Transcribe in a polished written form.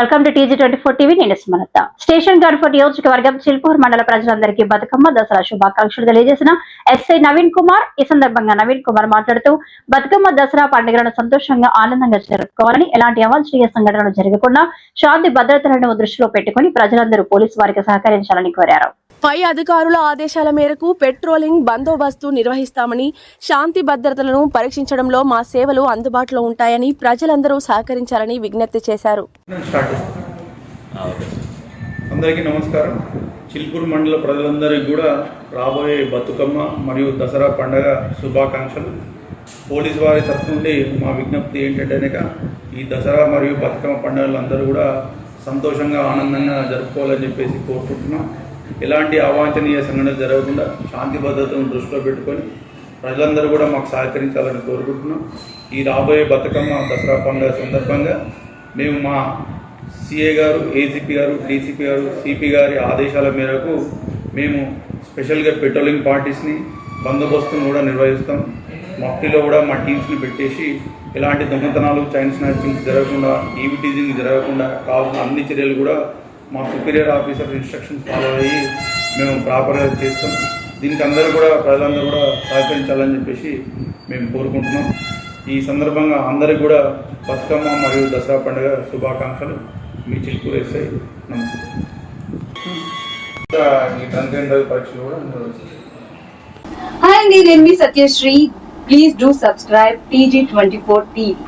Welcome to TG24 TV. నేను స్మరత. Station gourd for నియోజకవర్గం చిల్పూర్ మండల ప్రజలందరికీ బతుకమ్మ దసరా శుభాకాంక్షలు తెలియజేసిన ఎస్ఐ నవీన్ కుమార్. ఈ సందర్భంగా నవీన్ కుమార్ మాట్లాడుతూ బతుకమ్మ దసరా పండుగలను సంతోషంగా ఆనందంగా జరుపుకోవాలని, ఎలాంటి అవాంఛనీయ సంఘటనలు జరగకుండా శాంతి భద్రతలను దృష్టిలో పెట్టుకుని ప్రజలందరూ పోలీసు వారికి సహకరించాలని కోరారు. పై అధికారుల ఆదేశాల మేరకు పెట్రోలింగ్ బందోబస్తు నిర్వహిస్తామని, శాంతి భద్రతలను పరీక్షించడంలో మా సేవలు అందుబాటులో ఉంటాయని ప్రజలందరూ సహకరించాలని విజ్ఞప్తి చేశారు. అందరికీ నమస్కారం. చిల్పూర్ మండల ప్రజలందరికీ కూడా రాబోయే బతుకమ్మ మరియు దసరా పండుగ శుభాకాంక్షలు. పోలీసు వారి తరఫు నుండి మా విజ్ఞప్తి ఏంటంటే, ఈ దసరా మరియు బతుకమ్మ పండుగలు అందరూ కూడా సంతోషంగా ఆనందంగా జరుపుకోవాలని చెప్పేసి కోరుకుంటున్నాం. ఎలాంటి అవాంఛనీయ సంఘటనలు జరగకుండా శాంతి భద్రతను దృష్టిలో పెట్టుకొని ప్రజలందరూ కూడా మాకు సహకరించాలని కోరుకుంటున్నాం. ఈ రాబోయే బతుకమ్మ దసరా పండుగ సందర్భంగా మేము మా సిఏ గారు, ఏసీపీ గారు, డీసీపీ గారు, సిపి గారి ఆదేశాల మేరకు మేము స్పెషల్గా పెట్రోలింగ్ పార్టీస్ని, బందోబస్తును కూడా నిర్వహిస్తాం. మఫ్టీలో కూడా మా టీమ్స్ని పెట్టేసి ఎలాంటి దొంగతనాలు, చైన్ స్నాచింగ్స్ జరగకుండా, ఈవీ టీజింగ్ జరగకుండా కావాల్సిన అన్ని చర్యలు కూడా మా సుపీరియర్ ఆఫీసర్ ఇన్స్ట్రక్షన్స్ ఫాలో అయ్యి మేము ప్రాపర్గా చేస్తాం. దీనికి అందరూ కూడా ప్రజలందరూ కూడా సహకరించాలని చెప్పేసి మేము కోరుకుంటున్నాం. ఈ సందర్భంగా అందరికీ కూడా బతుకమ్మ మరియు దసరా పండుగ శుభాకాంక్షలు. మీ చిల్పూర్ ఎస్ఐ. నమస్తే. ఈ డ్రంక్ అండ్ డ్రైవ్ పరీక్షలు కూడా నిర్వహిస్తాం. Hi, నేను మీ Satyasri. Please do subscribe TG24 TV.